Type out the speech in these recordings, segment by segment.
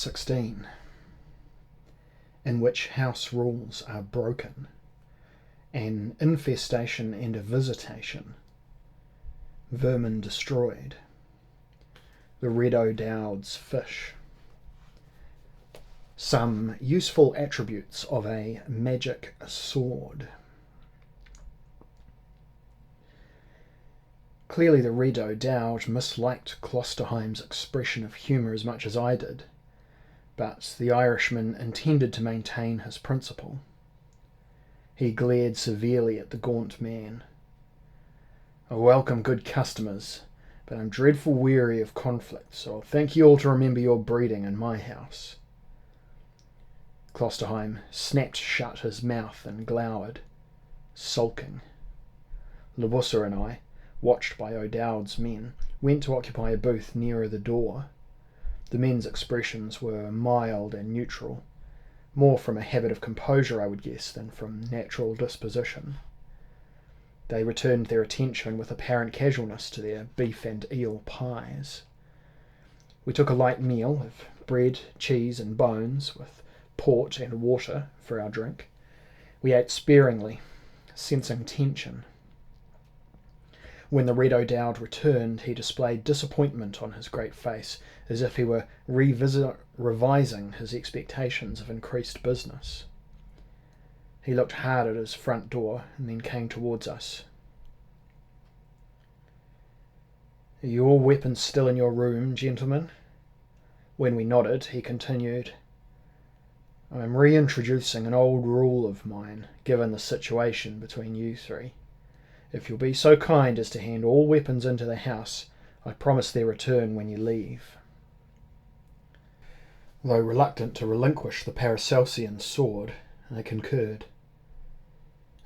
16, in which house rules are broken, an infestation and a visitation, vermin destroyed, the Red O'Dowd's fish. Some useful attributes of a magic sword. Clearly the Red O'Dowd misliked Klosterheim's expression of humour as much as I did, but the Irishman intended to maintain his principle. He glared severely at the gaunt man. "I welcome good customers, but I'm dreadful weary of conflict, so I'll thank you all to remember your breeding in my house." Klosterheim snapped shut his mouth and glowered, sulking. Lebussa and I, watched by O'Dowd's men, went to occupy a booth nearer the door. The men's expressions were mild and neutral, more from a habit of composure, I would guess, than from natural disposition. They returned their attention with apparent casualness to their beef and eel pies. We took a light meal of bread, cheese and bones, with port and water for our drink. We ate sparingly, sensing tension. When the Red O'Dowd returned, he displayed disappointment on his great face, as if he were revising his expectations of increased business. He looked hard at his front door and then came towards us. "Are your weapons still in your room, gentlemen?" When we nodded, he continued, "I am reintroducing an old rule of mine, given the situation between you three. If you'll be so kind as to hand all weapons into the house, I promise their return when you leave." Though reluctant to relinquish the Paracelsian sword, I concurred.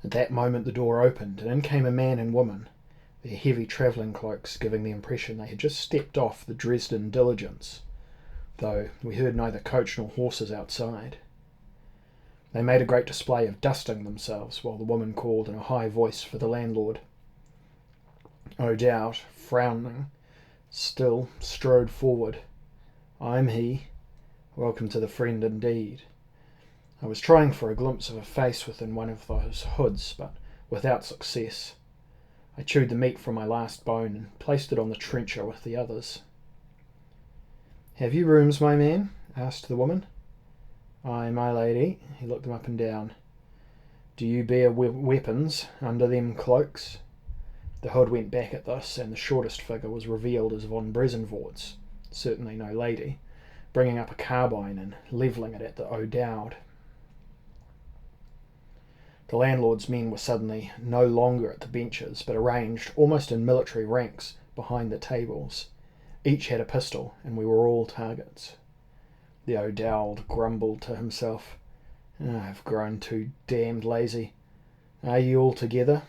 At that moment the door opened, and in came a man and woman, their heavy travelling cloaks giving the impression they had just stepped off the Dresden diligence, though we heard neither coach nor horses outside. They made a great display of dusting themselves, while the woman called in a high voice for the landlord. O'Dowd, frowning, still strode forward. "I'm he. Welcome to the friend indeed." I was trying for a glimpse of a face within one of those hoods, but without success. I chewed the meat from my last bone and placed it on the trencher with the others. "Have you rooms, my man?" asked the woman. "Aye, my lady." He looked them up and down. "Do you bear weapons under them cloaks?" The hood went back at this, and the shortest figure was revealed as von Bresenvorts, certainly no lady, bringing up a carbine and levelling it at the O'Dowd. The landlord's men were suddenly no longer at the benches, but arranged almost in military ranks behind the tables. Each had a pistol, and we were all targets. The O'Dowd grumbled to himself, "I've grown too damned lazy. Are you all together?"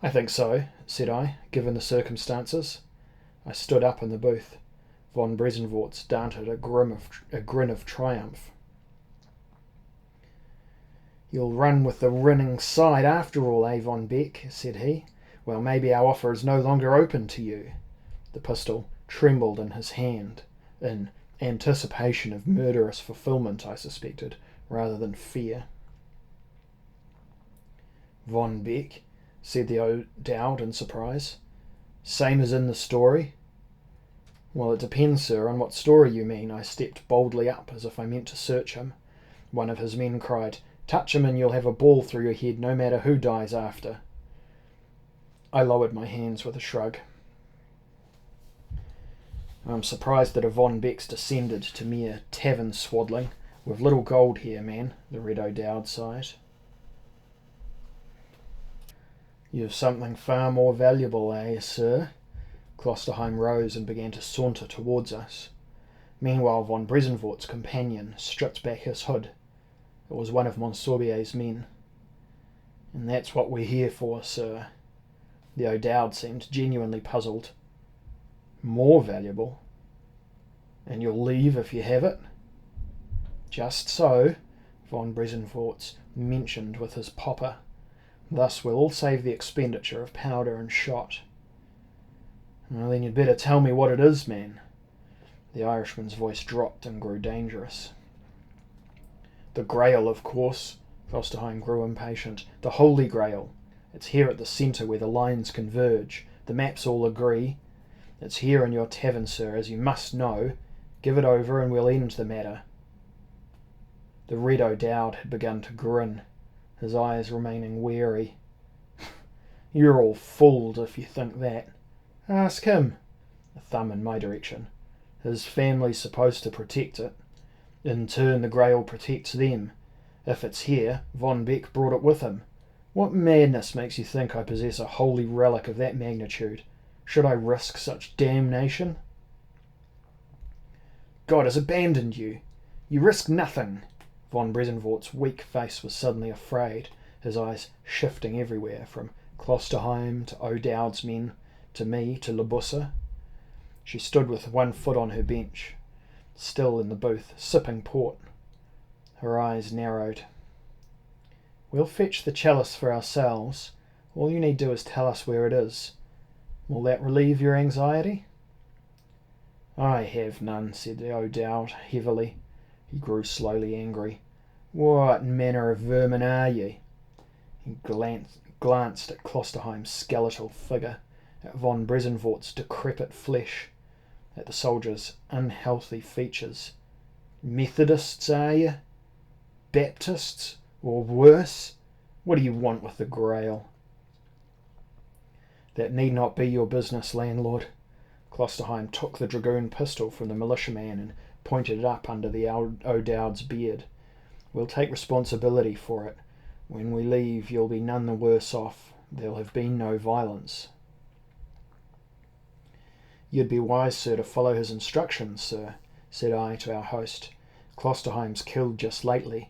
"I think so," said I, "given the circumstances." I stood up in the booth. Von Bresenvorts darted a grin of triumph. "You'll run with the winning side after all, eh, Von Beck?" said he. "Well, maybe our offer is no longer open to you." The pistol trembled in his hand, in anticipation of murderous fulfilment, I suspected, rather than fear. "Von Beck," said the O'Dowd in surprise. "Same as in the story?" "Well, it depends, sir, on what story you mean." I stepped boldly up, as if I meant to search him. One of his men cried, "Touch him and you'll have a ball through your head, no matter who dies after." I lowered my hands with a shrug. "I'm surprised that a Von Beck's descended to mere tavern swaddling. We've little gold here, man," the Red O'Dowd sighed. "You've something far more valuable, eh, sir?" Klosterheim rose and began to saunter towards us. Meanwhile von Bresenvort's companion stripped back his hood. It was one of Monsorbier's men. "And that's what we're here for, sir." The O'Dowd seemed genuinely puzzled. "More valuable? And you'll leave if you have it?" "Just so," von Bresenvorts mentioned with his popper. "Thus we'll all save the expenditure of powder and shot." "Well, then you'd better tell me what it is, man." The Irishman's voice dropped and grew dangerous. "The Grail, of course." Klosterheim grew impatient. "The Holy Grail. It's here at the centre where the lines converge. The maps all agree. It's here in your tavern, sir, as you must know. Give it over and we'll end the matter." The Red O'Dowd had begun to grin, his eyes remaining wary. "You're all fooled if you think that. Ask him." A thumb in my direction. "His family's supposed to protect it. In turn, the Grail protects them. If it's here, Von Beck brought it with him. What madness makes you think I possess a holy relic of that magnitude? Should I risk such damnation?" "God has abandoned you. You risk nothing." Von Bresenvort's weak face was suddenly afraid, his eyes shifting everywhere, from Klosterheim to O'Dowd's men, to me, to Libussa. She stood with one foot on her bench, still in the booth, sipping port. Her eyes narrowed. "We'll fetch the chalice for ourselves. All you need do is tell us where it is. Will that relieve your anxiety?" "I have none," said O'Dowd heavily. He grew slowly angry. "What manner of vermin are ye?" He glanced at Klosterheim's skeletal figure, at Von Bresenvort's decrepit flesh, at the soldier's unhealthy features. "Methodists, are ye? Baptists? Or worse? What do you want with the Grail?" "That need not be your business, landlord." Klosterheim took the dragoon pistol from the militiaman and pointed it up under the O'Dowd's beard. "We'll take responsibility for it. When we leave, you'll be none the worse off. There'll have been no violence." "You'd be wise, sir, to follow his instructions, sir," said I to our host. "Klosterheim's killed just lately,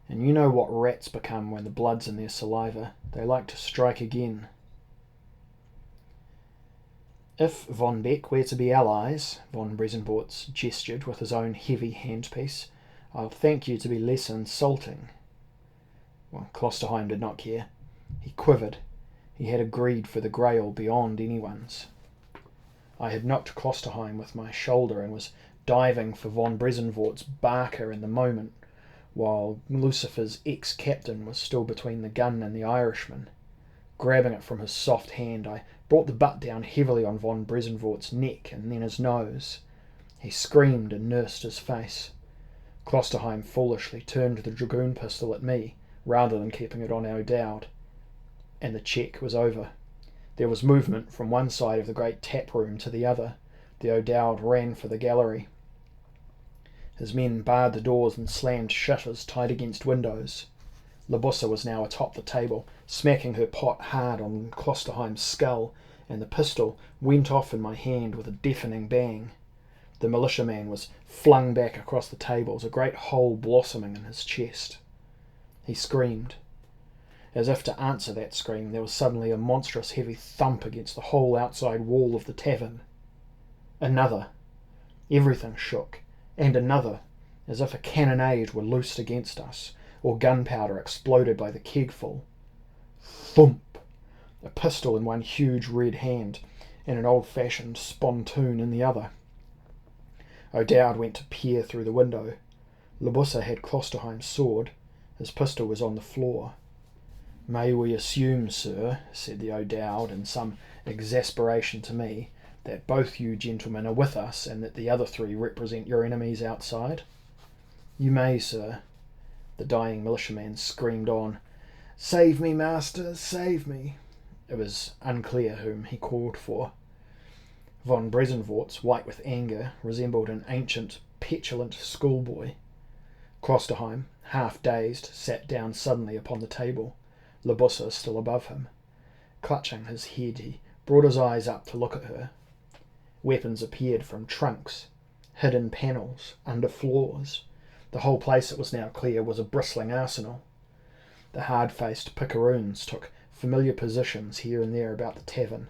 and you know what rats become when the blood's in their saliva. They like to strike again." "If Von Beck were to be allies," Von Bresenvortz gestured with his own heavy handpiece, "I'll thank you to be less insulting." Well, Klosterheim did not care. He quivered. He had agreed for the Grail beyond anyone's. I had knocked Klosterheim with my shoulder and was diving for Von Bresenvort's barker in the moment, while Lucifer's ex-captain was still between the gun and the Irishman. Grabbing it from his soft hand, I brought the butt down heavily on Von Bresenvort's neck and then his nose. He screamed and nursed his face. Klosterheim foolishly turned the dragoon pistol at me, rather than keeping it on O'Dowd. And the check was over. There was movement from one side of the great tap room to the other. The O'Dowd ran for the gallery. His men barred the doors and slammed shutters tight against windows. Libussa was now atop the table, smacking her pot hard on Klosterheim's skull, and the pistol went off in my hand with a deafening bang. The militiaman was flung back across the tables, a great hole blossoming in his chest. He screamed. As if to answer that scream, there was suddenly a monstrous heavy thump against the whole outside wall of the tavern. Another. Everything shook. And another, as if a cannonade were loosed against us, or gunpowder exploded by the kegful. Thump! A pistol in one huge red hand, and an old-fashioned spontoon in the other. O'Dowd went to peer through the window. Libussa had Klosterheim's sword. His pistol was on the floor. "May we assume, sir," said the O'Dowd in some exasperation to me, "that both you gentlemen are with us, and that the other three represent your enemies outside?" "You may, sir." The dying militiaman screamed on. "Save me, master, save me." It was unclear whom he called for. Von Bresenvortz, white with anger, resembled an ancient, petulant schoolboy. Klosterheim, half dazed, sat down suddenly upon the table, Libussa still above him. Clutching his head, he brought his eyes up to look at her. Weapons appeared from trunks, hidden panels, under floors. The whole place, it was now clear, was a bristling arsenal. The hard-faced picaroons took familiar positions here and there about the tavern.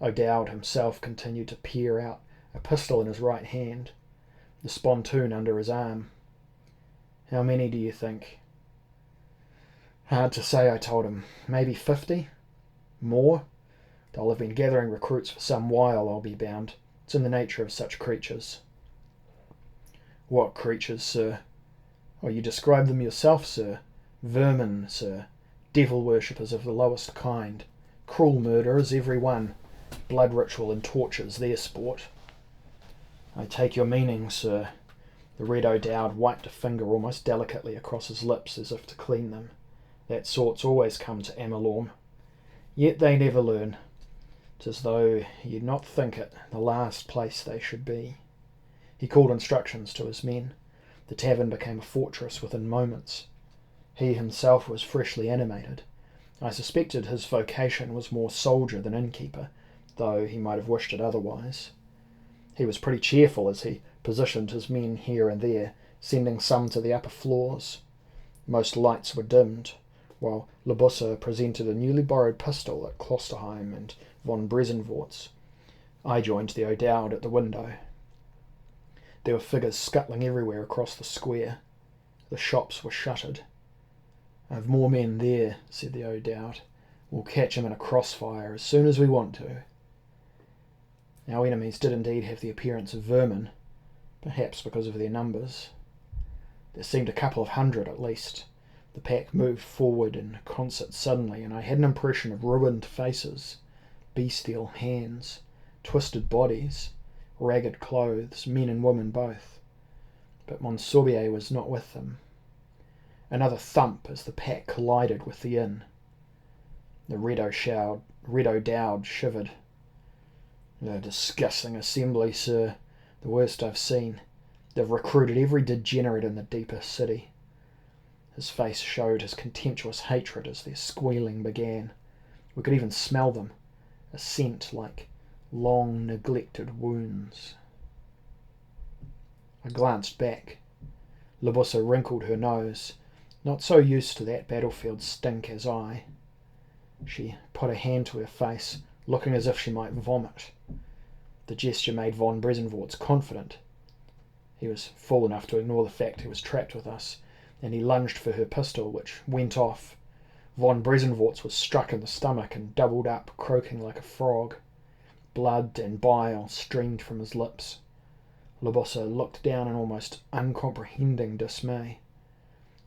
O'Dowd himself continued to peer out, a pistol in his right hand, the spontoon under his arm. "How many do you think?" "Hard to say," I told him. "Maybe 50? More? They'll have been gathering recruits for some while, I'll be bound. It's in the nature of such creatures." What creatures, sir? Oh, you describe them yourself, sir. Vermin, sir. Devil worshippers of the lowest kind. Cruel murderers, every one. Blood ritual and torture's their sport. I take your meaning, sir. The Red O'Dowd wiped a finger almost delicately across his lips as if to clean them. That sort's always come to Amalorm. Yet they never learn. 'Tis though you'd not think it the last place they should be. He called instructions to his men. The tavern became a fortress within moments. He himself was freshly animated. I suspected his vocation was more soldier than innkeeper, though he might have wished it otherwise. He was pretty cheerful as he positioned his men here and there, sending some to the upper floors. Most lights were dimmed, while Libussa presented a newly borrowed pistol at Klosterheim and von Bresenvort's. I joined the O'Dowd at the window. There were figures scuttling everywhere across the square. The shops were shuttered. "I've more men there," said the O'Dowd. "We'll catch 'em in a crossfire as soon as we want to." Our enemies did indeed have the appearance of vermin, perhaps because of their numbers. There seemed a couple of hundred at least. The pack moved forward in concert suddenly, and I had an impression of ruined faces, bestial hands, twisted bodies, ragged clothes, men and women both. But Monsorbier was not with them. Another thump as the pack collided with the inn. The Red O'Dowd shivered. "A disgusting assembly, sir. The worst I've seen. They've recruited every degenerate in the deeper city." His face showed his contemptuous hatred as their squealing began. We could even smell them, a scent like long neglected wounds. I glanced back. Libussa wrinkled her nose, not so used to that battlefield stink as I. She put a hand to her face, looking as if she might vomit. The gesture made von Bresenvort's confident. He was fool enough to ignore the fact he was trapped with us, and he lunged for her pistol, which went off. Von Bresenvort's was struck in the stomach and doubled up, croaking like a frog. Blood and bile streamed from his lips. Libussa looked down in almost uncomprehending dismay.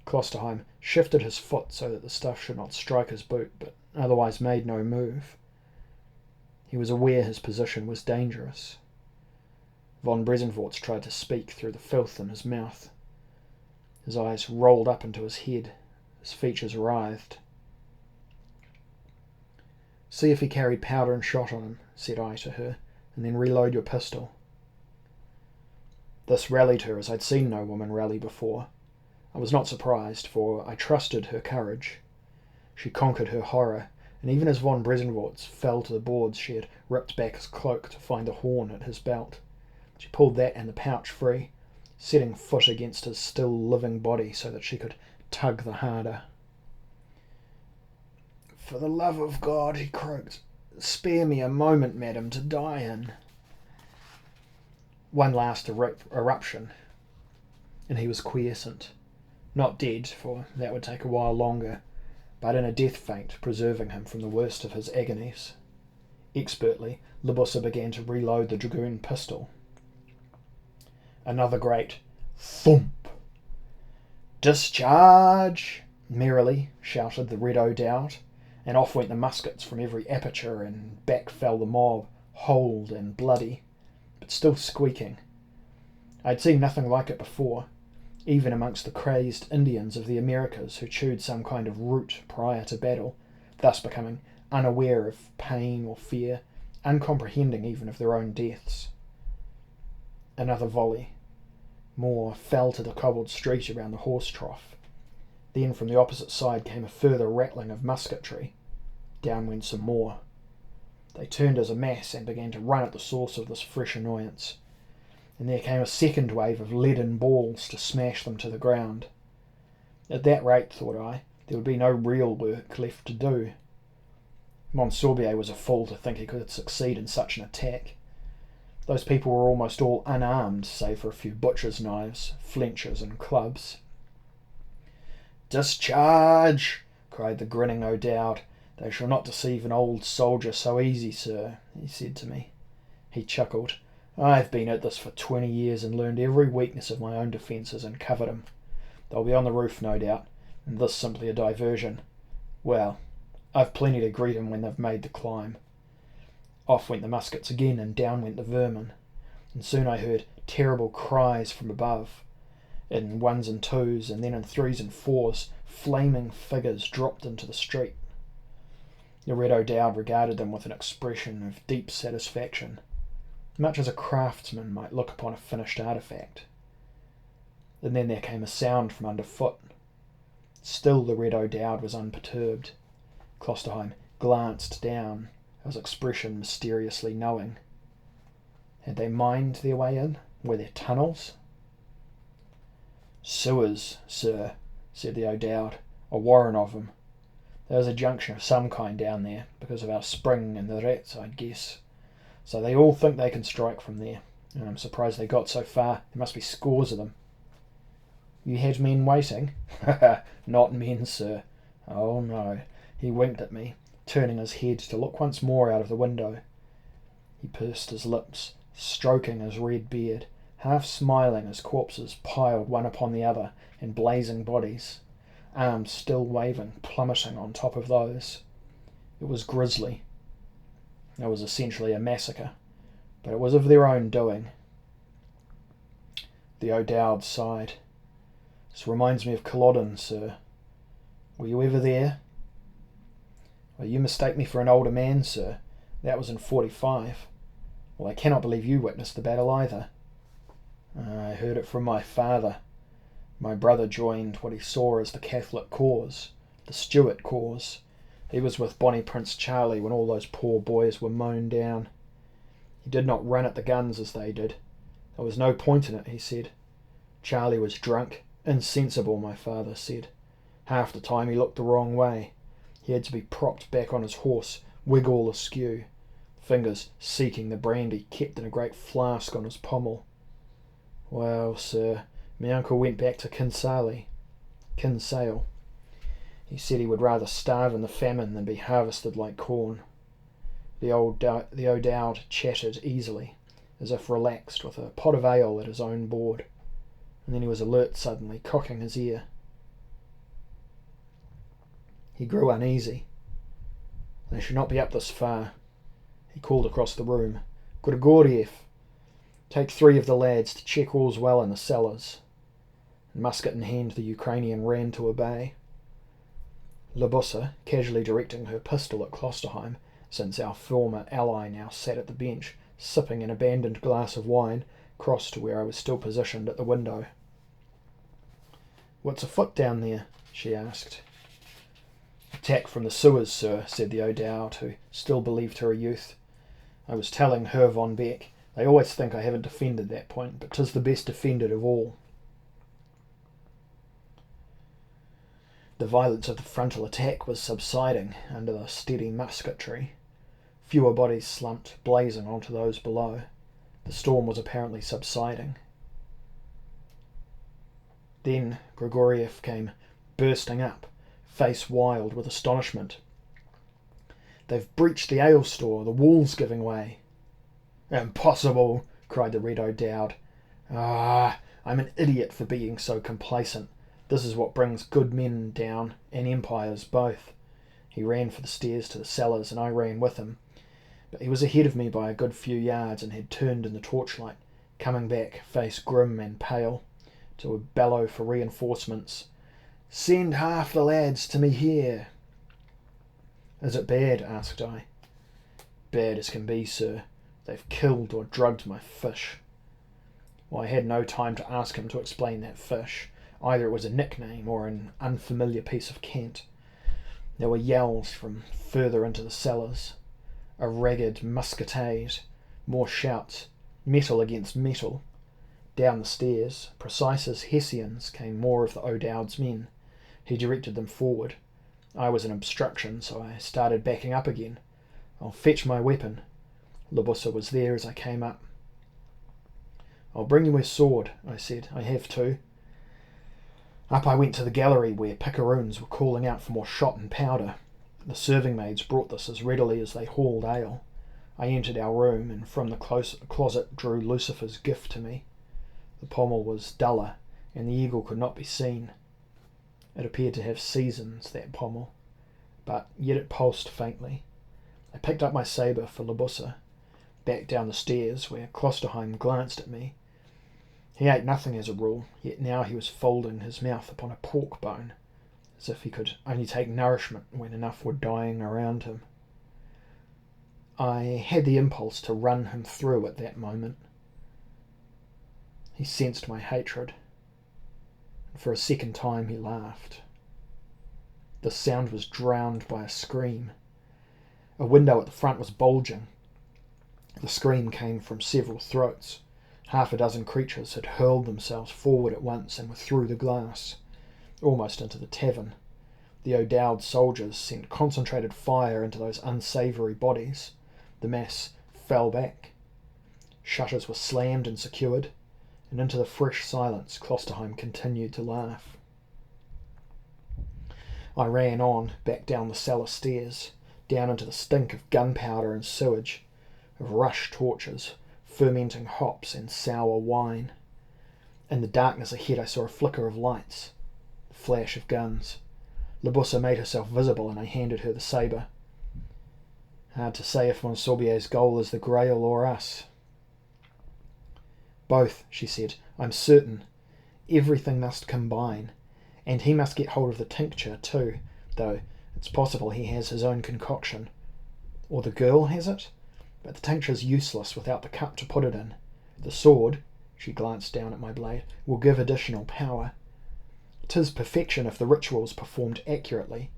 Klosterheim shifted his foot so that the stuff should not strike his boot, but otherwise made no move. He was aware his position was dangerous. Von Bresenvort's tried to speak through the filth in his mouth. His eyes rolled up into his head. His features writhed. "See if he carried powder and shot on him," said I to her, "and then reload your pistol." This rallied her as I'd seen no woman rally before. I was not surprised, for I trusted her courage. She conquered her horror, and even as von Bresenvort's fell to the boards, she had ripped back his cloak to find the horn at his belt. She pulled that and the pouch free, setting foot against his still living body so that she could tug the harder. "For the love of God," he croaked, "spare me a moment, madam, to die in." One last eruption, and he was quiescent. Not dead, for that would take a while longer, but in a death faint, preserving him from the worst of his agonies. Expertly, Libussa began to reload the dragoon pistol. Another great thump. "Discharge!" merrily shouted the Red O'Dowd, and off went the muskets from every aperture, and back fell the mob, holed and bloody, but still squeaking. I had seen nothing like it before, even amongst the crazed Indians of the Americas who chewed some kind of root prior to battle, thus becoming unaware of pain or fear, uncomprehending even of their own deaths. Another volley. More fell to the cobbled street around the horse trough. Then from the opposite side came a further rattling of musketry. Down went some more. They turned as a mass and began to run at the source of this fresh annoyance. And there came a second wave of leaden balls to smash them to the ground. At that rate, thought I, there would be no real work left to do. Monsorbier was a fool to think he could succeed in such an attack. Those people were almost all unarmed, save for a few butcher's knives, flenchers and clubs. "Discharge!" cried the grinning O'Dowd. "They shall not deceive an old soldier so easy, sir," he said to me. He chuckled. I've been at this for 20 years and learned every weakness of my own defences and covered 'em. They'll be on the roof, no doubt, and this simply a diversion. Well, I've plenty to greet 'em when they've made the climb." Off went the muskets again, and down went the vermin, and soon I heard terrible cries from above. In ones and twos, and then in threes and fours, flaming figures dropped into the street. The Red O'Dowd regarded them with an expression of deep satisfaction, much as a craftsman might look upon a finished artefact. And then there came a sound from underfoot. Still the Red O'Dowd was unperturbed. Klosterheim glanced down, his expression mysteriously knowing. Had they mined their way in? Were there tunnels? "Sewers, sir," said the O'Dowd. "A warren of 'em. There's a junction of some kind down there, because of our spring and the rats, I'd guess. So they all think they can strike from there, and I'm surprised they got so far. There must be scores of them." "You had men waiting?" "Not men, sir. Oh, no." He winked at me, turning his head to look once more out of the window. He pursed his lips, stroking his red beard, half smiling as corpses piled one upon the other in blazing bodies, arms still waving, plummeting on top of those. It was grisly. It was essentially a massacre, but it was of their own doing. The O'Dowd sighed. "This reminds me of Culloden, sir. Were you ever there?" "Well, you mistake me for an older man, sir. That was in 45. Well, I cannot believe you witnessed the battle either." "I heard it from my father. My brother joined what he saw as the Catholic cause, the Stuart cause. He was with Bonnie Prince Charlie when all those poor boys were mown down. He did not run at the guns as they did. There was no point in it, he said. Charlie was drunk, insensible, my father said. Half the time he looked the wrong way. He had to be propped back on his horse, wig all askew, fingers seeking the brandy kept in a great flask on his pommel. Well, sir, my uncle went back to Kinsale. He said he would rather starve in the famine than be harvested like corn." The O'Dowd chattered easily, as if relaxed, with a pot of ale at his own board, and then he was alert suddenly, cocking his ear. He grew uneasy. "They should not be up this far." He called across the room. "Grigoriev, take 3 of the lads to check all's well in the cellars." And musket in hand, the Ukrainian ran to obey. Libussa, casually directing her pistol at Klosterheim, since our former ally now sat at the bench, sipping an abandoned glass of wine, crossed to where I was still positioned at the window. "What's afoot down there?" she asked. "Attack from the sewers, sir," said the O'Dowd, who still believed her a youth. "I was telling Herr von Beck. They always think I haven't defended that point, but 'tis the best defended of all." The violence of the frontal attack was subsiding under the steady musketry. Fewer bodies slumped, blazing onto those below. The storm was apparently subsiding. Then Grigoriev came bursting up, face wild with astonishment. "They've breached the ale store, the wall's giving way." "Impossible!" cried the Red O'Dowd. "Ah, I'm an idiot for being so complacent. This is what brings good men down, and empires both." He ran for the stairs to the cellars, and I ran with him. But he was ahead of me by a good few yards, and had turned in the torchlight, coming back, face grim and pale, to bellow for reinforcements. "Send half the lads to me here." "Is it bad?" asked I. "Bad as can be, sir. They've killed or drugged my fish." Well, I had no time to ask him to explain that fish. Either it was a nickname or an unfamiliar piece of cant. There were yells from further into the cellars, a ragged musketade, more shouts, metal against metal. Down the stairs, precise as Hessians, came more of the O'Dowd's men. He directed them forward. I was an obstruction, so I started backing up again. "I'll fetch my weapon." Libussa was there as I came up. "I'll bring you a sword," I said. "I have 2. Up I went to the gallery where picaroons were calling out for more shot and powder. The serving maids brought this as readily as they hauled ale. I entered our room and from the closet drew Lucifer's gift to me. The pommel was duller, and the eagle could not be seen. It appeared to have seasons, that pommel, but yet it pulsed faintly. I picked up my sabre for Libussa, back down the stairs, where Klosterheim glanced at me. He ate nothing as a rule, yet now he was folding his mouth upon a pork bone, as if he could only take nourishment when enough were dying around him. I had the impulse to run him through at that moment. He sensed my hatred, and for a second time he laughed. The sound was drowned by a scream. A window at the front was bulging. The scream came from several throats. Half a dozen creatures had hurled themselves forward at once and were through the glass, almost into the tavern. The O'Dowd soldiers sent concentrated fire into those unsavoury bodies. The mass fell back. Shutters were slammed and secured, and into the fresh silence Klosterheim continued to laugh. I ran on, back down the cellar stairs, down into the stink of gunpowder and sewage, of rush torches, fermenting hops and sour wine. In the darkness ahead I saw a flicker of lights, a flash of guns. Libussa made herself visible and I handed her the sabre. Hard to say if Monsorbier's goal is the Grail or us. Both, she said. I'm certain. Everything must combine. And he must get hold of the tincture too, though it's possible he has his own concoction. Or the girl has it? But the tincture's useless without the cup to put it in. The sword, she glanced down at my blade, will give additional power. 'Tis perfection if the ritual's performed accurately.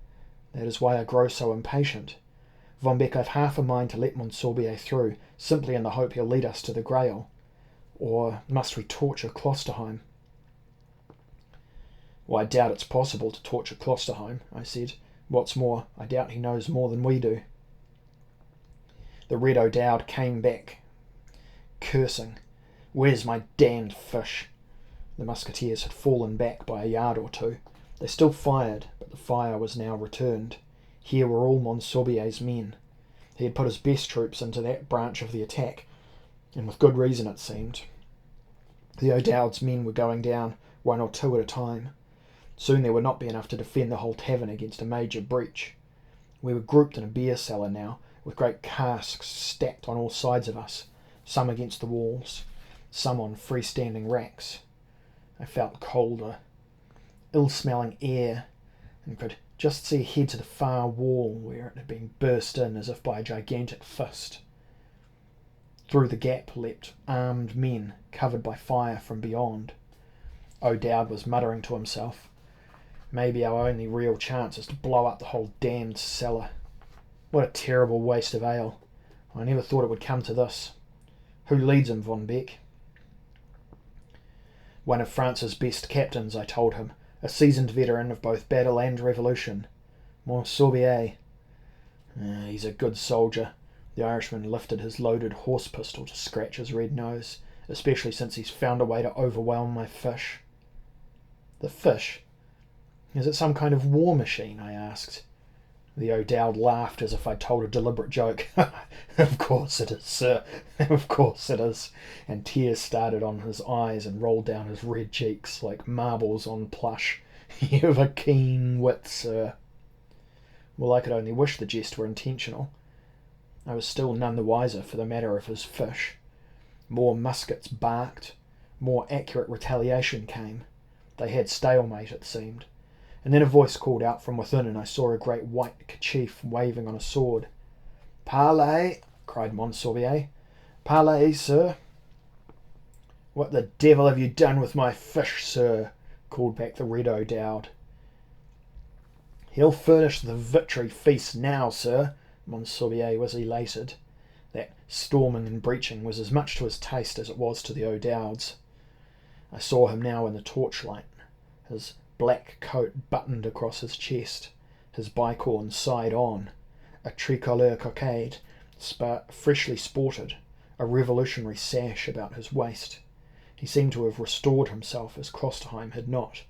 That is why I grow so impatient. Von Beck, I've half a mind to let Monsorbier through, simply in the hope he'll lead us to the Grail. Or must we torture Klosterheim? Well, I doubt it's possible to torture Klosterheim, I said. What's more, I doubt he knows more than we do. The Red O'Dowd came back, cursing. Where's my damned fish? The musketeers had fallen back by a yard or two. They still fired, but the fire was now returned. Here were all Monsorbier's men. He had put his best troops into that branch of the attack, and with good reason it seemed. The O'Dowd's men were going down, one or two at a time. Soon there would not be enough to defend the whole tavern against a major breach. We were grouped in a beer cellar now, with great casks stacked on all sides of us, some against the walls, some on freestanding racks. I felt colder, ill-smelling air, and could just see ahead to the far wall where it had been burst in as if by a gigantic fist. Through the gap leapt armed men, covered by fire from beyond. O'Dowd was muttering to himself, maybe our only real chance is to blow up the whole damned cellar. What a terrible waste of ale. I never thought it would come to this. Who leads him, Von Beck? One of France's best captains, I told him, a seasoned veteran of both battle and revolution. Monsorbier. He's a good soldier. The Irishman lifted his loaded horse pistol to scratch his red nose, especially since he's found a way to overwhelm my fish. The fish? Is it some kind of war machine? I asked. The O'Dowd laughed as if I'd told a deliberate joke. Of course it is, sir. Of course it is. And tears started on his eyes and rolled down his red cheeks like marbles on plush. You've a keen wit, sir. Well, I could only wish the jest were intentional. I was still none the wiser for the matter of his fish. More muskets barked. More accurate retaliation came. They had stalemate, it seemed. And then a voice called out from within, and I saw a great white kerchief waving on a sword. "Parlez!" cried Monsorbier. "Parlez, sir!" "What the devil have you done with my fish, sir?" called back the Red O'Dowd. "He'll furnish the victory feast now, sir." Monsorbier was elated. That storming and breaching was as much to his taste as it was to the O'Dowd's. I saw him now in the torchlight, his black coat buttoned across his chest, his bicorn side on, a tricolore cockade freshly sported, a revolutionary sash about his waist. He seemed to have restored himself as Klosterheim had not.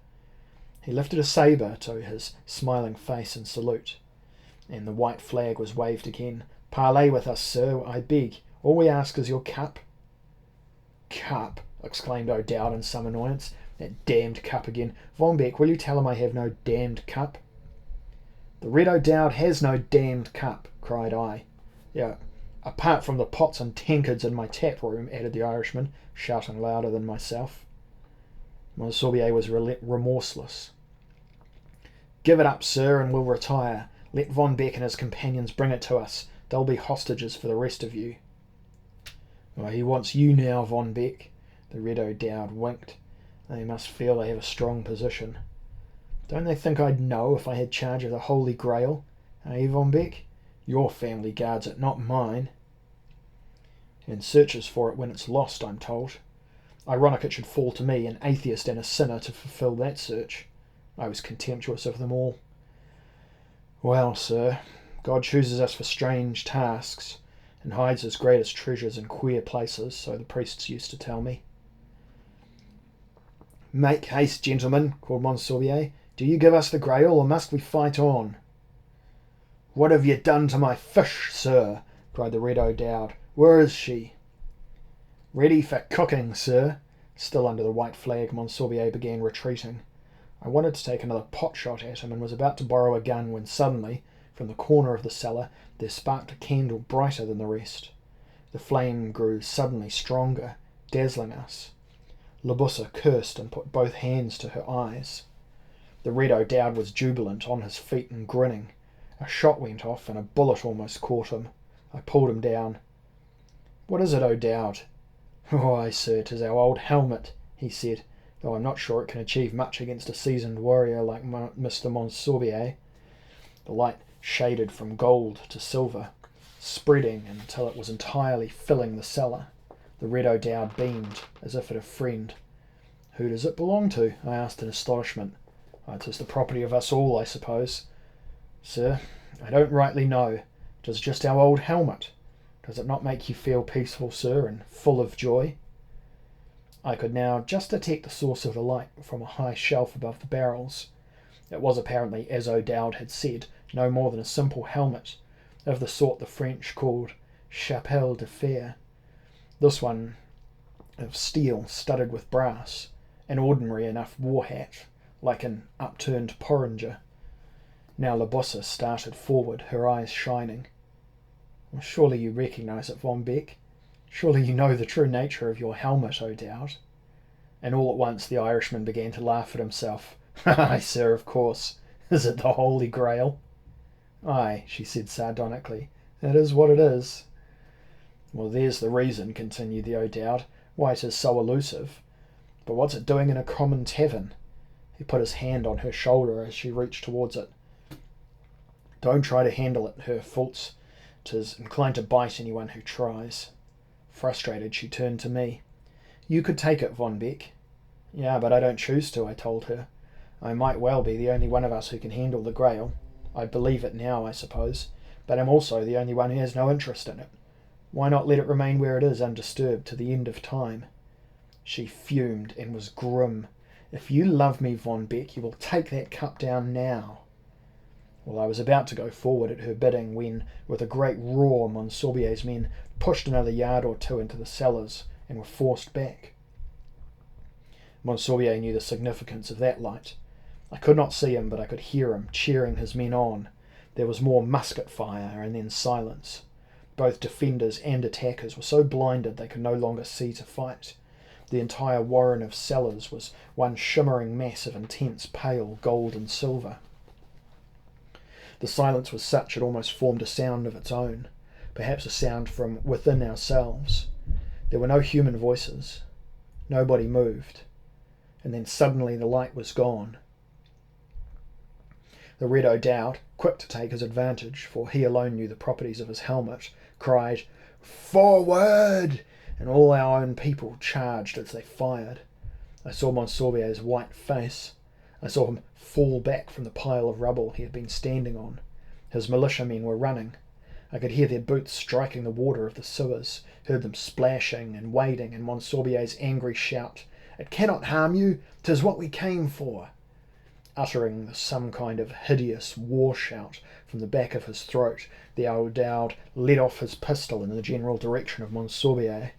He lifted a sabre to his smiling face in salute, and the white flag was waved again, Parley with us, sir, I beg. All we ask is your cup." "Cup!" exclaimed O'Dowd in some annoyance. "That damned cup again. Von Beck, will you tell him I have no damned cup?" "The Red O'Dowd has no damned cup," cried I. "Yeah, apart from the pots and tankards in my tap room," added the Irishman, shouting louder than myself. Monsorbier was remorseless. "Give it up, sir, and we'll retire. Let Von Beck and his companions bring it to us. They'll be hostages for the rest of you." "Well, he wants you now, Von Beck." The Red O'Dowd winked. "They must feel they have a strong position. Don't they think I'd know if I had charge of the Holy Grail? Eh, Von Beck? Your family guards it, not mine." "And searches for it when it's lost, I'm told. Ironic it should fall to me, an atheist and a sinner, to fulfil that search." I was contemptuous of them all. "Well, sir, God chooses us for strange tasks, and hides his greatest treasures in queer places, so the priests used to tell me." "Make haste, gentlemen," called Monsorbier. "Do you give us the Grail, or must we fight on?" "What have you done to my fish, sir?" cried the Red O'Dowd. "Where is she?" "Ready for cooking, sir." Still under the white flag, Monsorbier began retreating. I wanted to take another pot shot at him and was about to borrow a gun when suddenly, from the corner of the cellar, there sparked a candle brighter than the rest. The flame grew suddenly stronger, dazzling us. Libussa cursed and put both hands to her eyes. The Red O'Dowd was jubilant, on his feet and grinning. A shot went off and a bullet almost caught him. I pulled him down. "What is it, O'Dowd?" "Why, sir, 'tis our old helmet," he said, though I'm not sure it can achieve much against a seasoned warrior like Mr. Monsorbier. The light shaded from gold to silver, spreading until it was entirely filling the cellar. The Red O'Dowd beamed, as if at a friend. "Who does it belong to?" I asked in astonishment. "It is the property of us all, I suppose." "Sir, I don't rightly know. It is just our old helmet. Does it not make you feel peaceful, sir, and full of joy?" I could now just detect the source of the light from a high shelf above the barrels. It was apparently, as O'Dowd had said, no more than a simple helmet, of the sort the French called chapelle de fer. This one of steel studded with brass, an ordinary enough war hat, like an upturned porringer. Now Libussa started forward, her eyes shining. "Well, surely you recognise it, Von Beck? Surely you know the true nature of your helmet, O'Dowd?" And all at once the Irishman began to laugh at himself. "Aye, sir, of course. Is it the Holy Grail?" "Aye," she said sardonically. "It is what it is." "Well, there's the reason," continued the O'Dowd, "why it is so elusive. But what's it doing in a common tavern?" He put his hand on her shoulder as she reached towards it. "Don't try to handle it, her faults. 'Tis inclined to bite anyone who tries." Frustrated, she turned to me. "You could take it, Von Beck." "Yeah, but I don't choose to," I told her. "I might well be the only one of us who can handle the Grail. I believe it now, I suppose, but I'm also the only one who has no interest in it. Why not let it remain where it is, undisturbed, to the end of time?" She fumed and was grim. "If you love me, Von Beck, you will take that cup down now." Well, I was about to go forward at her bidding when, with a great roar, Monsorbier's men pushed another yard or two into the cellars and were forced back. Monsorbier knew the significance of that light. I could not see him, but I could hear him cheering his men on. There was more musket fire, and then silence. Both defenders and attackers were so blinded they could no longer see to fight. The entire warren of cellars was one shimmering mass of intense pale gold and silver. The silence was such it almost formed a sound of its own, perhaps a sound from within ourselves. There were no human voices. Nobody moved. And then suddenly the light was gone. The Red O'Dowd, quick to take his advantage, for he alone knew the properties of his helmet, cried, "Forward!" and all our own people charged as they fired. I saw Monsorbier's white face. I saw him fall back from the pile of rubble he had been standing on. His militiamen were running. I could hear their boots striking the water of the sewers, heard them splashing and wading, and Monsorbier's angry shout, "It cannot harm you! 'Tis what we came for!" Uttering some kind of hideous war shout from the back of his throat, the O'Dowd let off his pistol in the general direction of Mont Sorbier,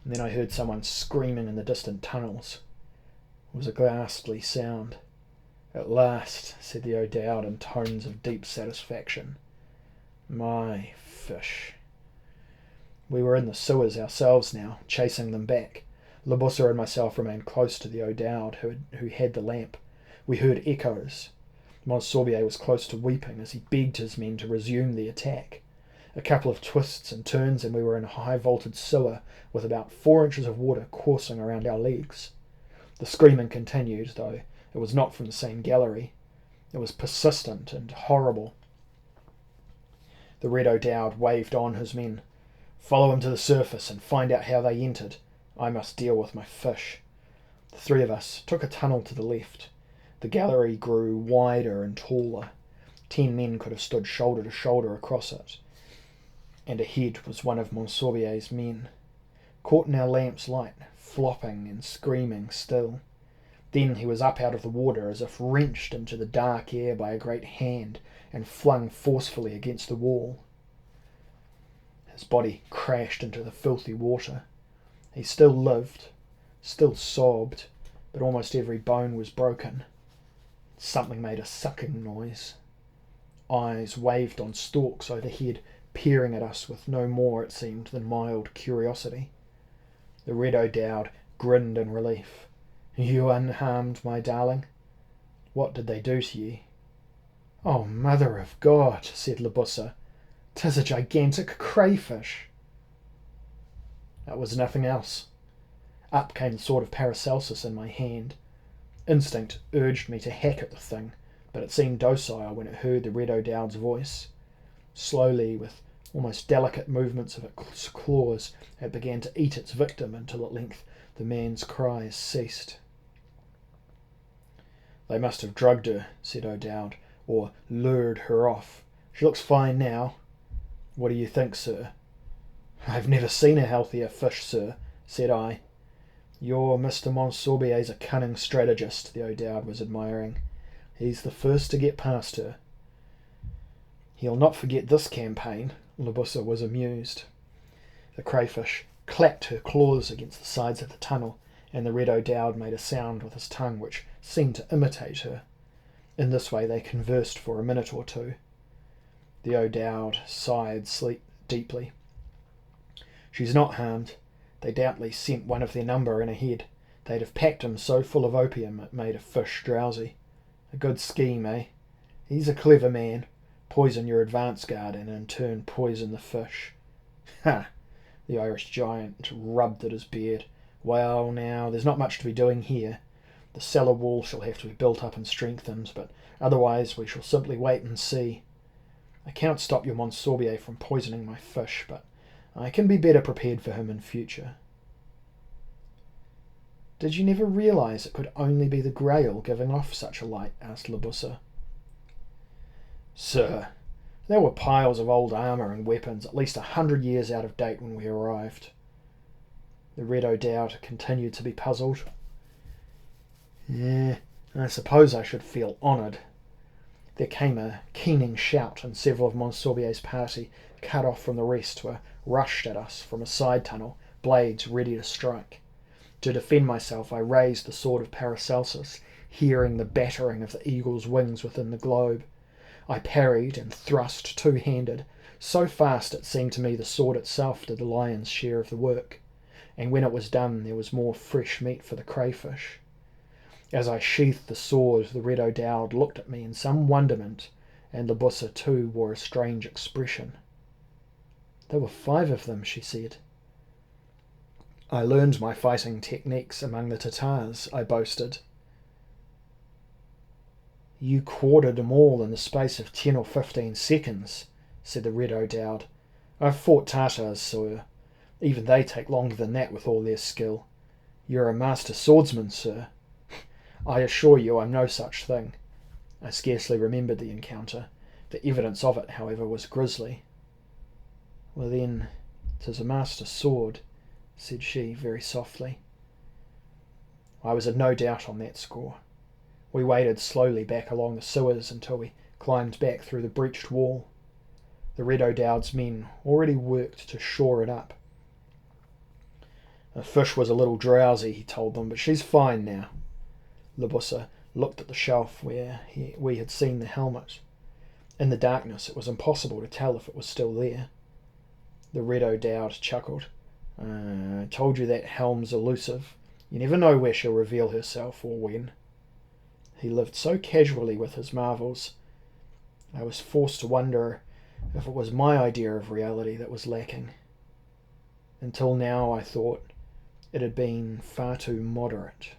and then I heard someone screaming in the distant tunnels. It was a ghastly sound. "At last," said the O'Dowd in tones of deep satisfaction. "My fish." We were in the sewers ourselves now, chasing them back. Libussa and myself remained close to the O'Dowd, who had the lamp. We heard echoes. Mont Sorbier was close to weeping as he begged his men to resume the attack. A couple of twists and turns and we were in a high-vaulted sewer with about 4 inches of water coursing around our legs. The screaming continued, though it was not from the same gallery. It was persistent and horrible. The Red O'Dowd waved on his men. "Follow him to the surface and find out how they entered. I must deal with my fish." The three of us took a tunnel to the left. The gallery grew wider and taller. 10 men could have stood shoulder to shoulder across it. And ahead was one of Mont Sorbier's men, caught in our lamp's light, flopping and screaming still. Then he was up out of the water as if wrenched into the dark air by a great hand and flung forcefully against the wall. His body crashed into the filthy water. He still lived, still sobbed, but almost every bone was broken. Something made a sucking noise. Eyes waved on stalks overhead, peering at us with no more, it seemed, than mild curiosity. The Red O'Dowd grinned in relief. "You unharmed, my darling? What did they do to ye?" "Oh, Mother of God," said Libussa, "'tis a gigantic crayfish." It was nothing else. Up came the sword of Paracelsus in my hand. Instinct urged me to hack at the thing, but it seemed docile when it heard the Red O'Dowd's voice. Slowly, with almost delicate movements of its claws, it began to eat its victim until at length the man's cries ceased. "They must have drugged her," said O'Dowd, "or lured her off. She looks fine now. What do you think, sir?" "I've never seen a healthier fish, sir," said I. "Your Mr. Mont Sorbier's a cunning strategist," the O'Dowd was admiring. "He's the first to get past her." "He'll not forget this campaign," Libussa was amused. The crayfish clapped her claws against the sides of the tunnel, and the Red O'Dowd made a sound with his tongue which seemed to imitate her. In this way they conversed for a minute or two. The O'Dowd sighed deeply. "She's not harmed. They doubtless sent one of their number in ahead. They'd have packed him so full of opium it made a fish drowsy. A good scheme, eh? He's a clever man. Poison your advance guard and in turn poison the fish." "Ha!" The Irish giant rubbed at his beard. "Well, now, there's not much to be doing here. The cellar wall shall have to be built up and strengthened, but otherwise we shall simply wait and see. I can't stop your Mont Sorbier from poisoning my fish, but I can be better prepared for him in future." "Did you never realise it could only be the Grail giving off such a light?" asked Libussa. "Sir, there were piles of old armour and weapons at least 100 years out of date when we arrived." The Red O'Dowd continued to be puzzled. I suppose I should feel honoured." There came a keening shout, and several of Mont Sorbier's party, cut off from the rest, were rushed at us from a side tunnel, blades ready to strike. To defend myself I raised the sword of Paracelsus, hearing the battering of the eagle's wings within the globe. I parried and thrust two-handed. So fast it seemed to me the sword itself did the lion's share of the work, and when it was done there was more fresh meat for the crayfish. As I sheathed the sword, the Red O'Dowd looked at me in some wonderment, and Libussa too wore a strange expression. "There were 5 of them," she said. "I learned my fighting techniques among the Tatars," I boasted. "You quartered them all in the space of 10 or 15 seconds," said the Red O'Dowd. "I've fought Tatars, sir. Even they take longer than that with all their skill. You're a master swordsman, sir." I assure you I'm no such thing. I scarcely remembered the encounter. The evidence of it, however, was grisly. "Well then, 'tis a master sword," said she very softly. I was in no doubt on that score. We waded slowly back along the sewers until we climbed back through the breached wall. The Red O'Dowd's men already worked to shore it up. The fish was a little drowsy, he told them, but she's fine now. Libussa looked at the shelf where we had seen the helmet. In the darkness, it was impossible to tell if it was still there. The Red O'Dowd chuckled. I told you that helm's elusive. You never know where she'll reveal herself or when. He lived so casually with his marvels. I was forced to wonder if it was my idea of reality that was lacking. Until now, I thought it had been far too moderate.